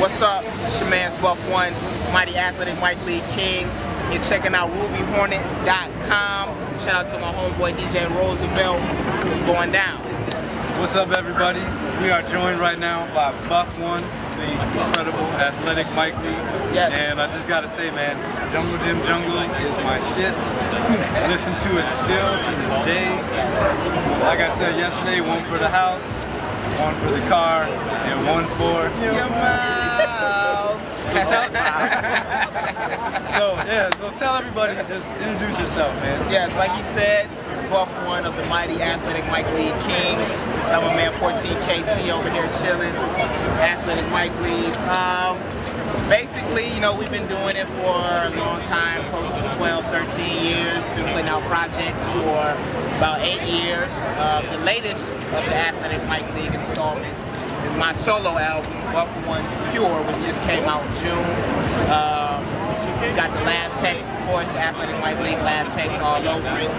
What's up? It's your man's Buff One, Mighty Athletic Mike League Kings. You're checking out RubyHornet.com. Shout out to my homeboy DJ Roosevelt. What's going down? What's up, everybody? We are joined right now by Buff One, the incredible Athletic Mike League. Yes. And I just gotta say, man, Jungle Gym Jungle is my shit. Listen to it still to this day. Like I said yesterday, one for the house, one for the car, and one for your mouth. So tell everybody, just introduce yourself, man. Yes, like he said, Buff One of the Mighty Athletic Mike League Kings. I'm a man 14KT over here chilling. Athletic Mike League. Basically, you know, we've been doing it for a long time, close to 12, 13 years. Been putting out projects for about 8 years. The latest of the Athletic Mike League installments is my solo album, Buff One's Pure, which just came out in June. Got the lab text, of course, Athletic Mike League lab text all over it.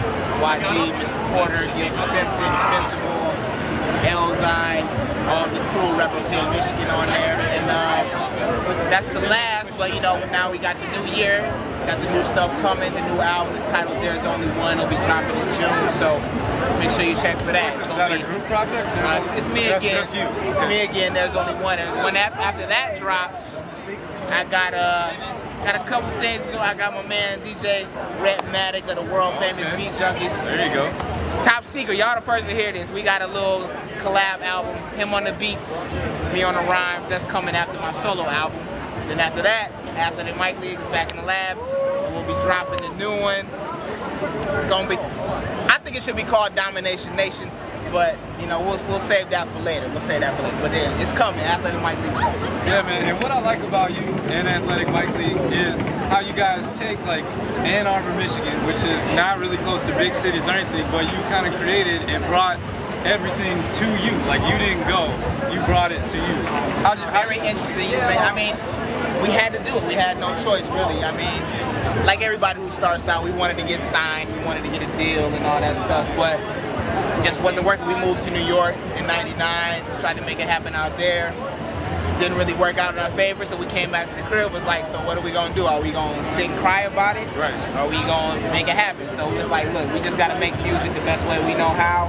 YG, Mr. Porter, Guilty Simpson, Invincible, Elzai, all the crew representing Michigan on there. And that's the last, but you know, now we got the new year, got the new stuff coming. The new album is titled There's Only One. It'll be dropping in June, so make sure you check for that. Is that a group project? It's me That's again. just you. It's me again. There's Only One. And when after that drops, I got a couple things. You know, I got my man DJ Matic of the world famous Beat Junkies. There you go. Top secret, y'all the first to hear this. We got a little collab album, him on the beats, me on the rhymes. That's coming after my solo album. Then after that, after the Mike League is back in the lab, we'll be dropping the new one. It's gonna be, I think it should be called Domination Nation, but you know, we'll save that for later. We'll save that for later. But then it's coming. Athletic Mike League's coming. Yeah, man. And what I like about you and Athletic Mike League is how you guys take like Ann Arbor, Michigan, which is not really close to big cities or anything, but you kind of created and brought everything to you. Like you didn't go, you brought it to you. Very interesting. I mean, we had to do it. We had no choice, really. I mean, like everybody who starts out, we wanted to get signed, we wanted to get a deal and all that stuff, but it just wasn't working. We moved to New York in '99, tried to make it happen out there. Didn't really work out in our favor, so we came back to the crib. Was like, so what are we gonna do? Are we gonna sit and cry about it? Right. Or are we gonna make it happen? So it was like, look, we just gotta make music the best way we know how.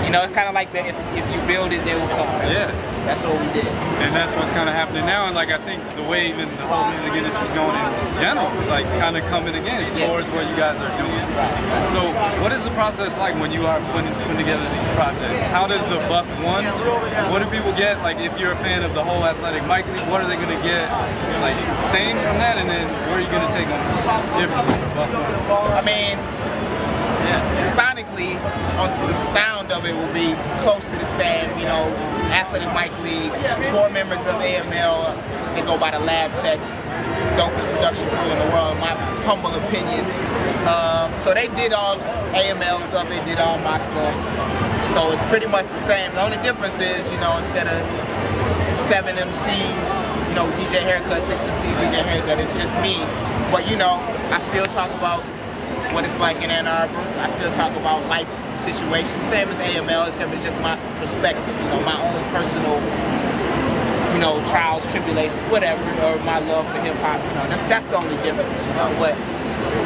You know, it's kind of like that. If you build it, they will come. Yeah. That's what we did. And that's what's kind of happening now. And like I think the way even the whole music industry is going in general is like kind of coming again towards what you guys are doing. So what is the process like when you are putting together these projects? How does the Buff One, what do people get? Like if you're a fan of the whole Athletic Mike League, what are they going to get? Like same from that, and then where are you going to take them differently for Buff One? I mean, sonically, the sound of it will be close to the same. You know, Athletic Mike League, 4 members of AML, they go by the lab text, dopest production crew in the world, in my humble opinion. So they did all AML stuff, they did all my stuff. So it's pretty much the same. The only difference is, you know, instead of 7 MCs, you know, DJ Haircut, 6 MCs, DJ Haircut, it's just me. But you know, I still talk about what it's like in Ann Arbor. I still talk about life situations, same as AML, except it's just my perspective, you know, my own personal, you know, trials, tribulations, whatever, or my love for hip hop. You know, that's the only difference, you know. But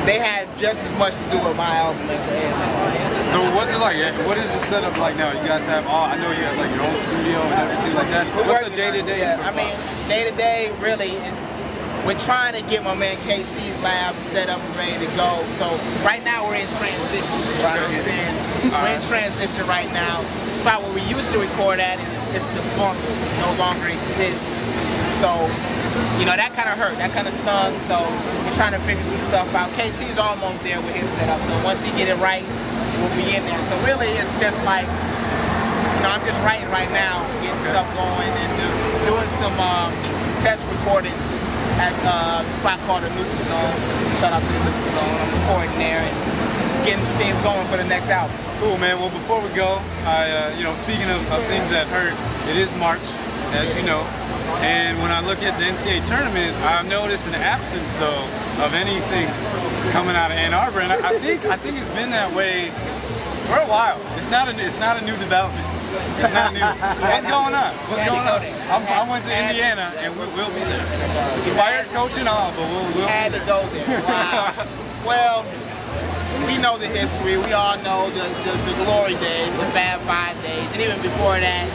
they had just as much to do with my album as AML. So what's it like? What is the setup like now? You guys have all, I know you have like your own studio and everything like that. What's the day-to-day? Yeah, I mean, day-to-day really is, we're trying to get my man KT's lab set up and ready to go. So right now we're in transition. You know what I'm saying? We're in transition right now. The spot where we used to record at is defunct, no longer exists. So, you know, that kind of hurt, that kind of stung. So we're trying to figure some stuff out. KT's almost there with his setup. So once he get it right, we'll be in there. So really it's just like, you know, I'm just writing right now, getting stuff going and doing some test recordings at a spot called the Neutral Zone. Shout out to the Neutral Zone. I'm recording there and just getting things going for the next album. Cool, man. Well, before we go, you know, speaking of things that hurt, it is March, as you know. And when I look at the NCAA tournament, I've noticed an absence, though, of anything coming out of Ann Arbor. And I think it's been that way for a while. It's not a new development. It's not new. What's going on? What's going on? I went to Indiana, and we'll be there. Fired coach and all, but we'll had to go there. Wow. Well, we know the history. We all know the glory days, the Fab 5 days, and even before that,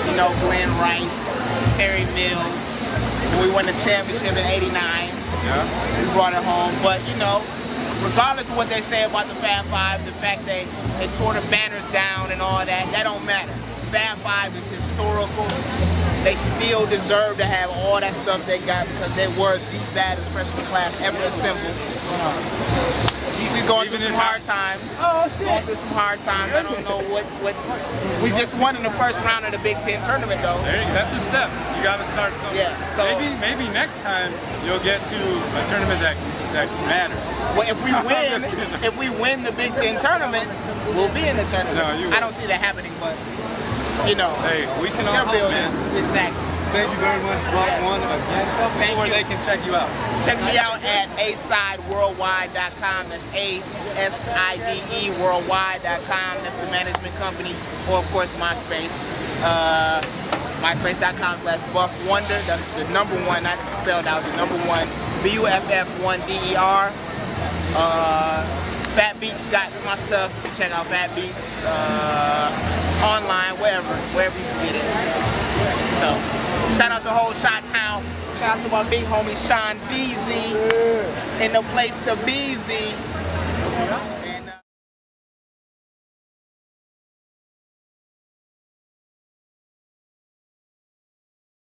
you know, Glenn Rice, Terry Mills. We won the championship in '89. Yeah. We brought it home, but you know, regardless of what they say about the Fab 5, the fact they tore the banners down and all that, that don't matter. Fab 5 is historical. They still deserve to have all that stuff they got because they were the baddest freshman class ever assembled. We're going through some hard times. Oh shit! Going through some hard times. I don't know what. We just won in the first round of the Big Ten tournament, though. That's a step. You got to start somewhere. Yeah. So maybe next time you'll get to a tournament that matters. Well, if we win the Big Ten tournament, we'll be in the tournament. No, I don't see that happening, but you know. Hey, we can all hope, man. Exactly. Thank you very much, Block One. Again, tell people where they can check you out. Check me out at asideworldwide.com. That's ASIDE worldwide.com. That's the management company. Or, of course, MySpace. MySpace.com/BuffWonder. That's the number one, not spelled out, the number one. BUFF1DER. Fat Beats got my stuff. You can check out Fat Beats online, wherever you can get it. So, shout out to the whole Chi-Town. Shout out to my big homie Sean Beezy in the place, the Beezy.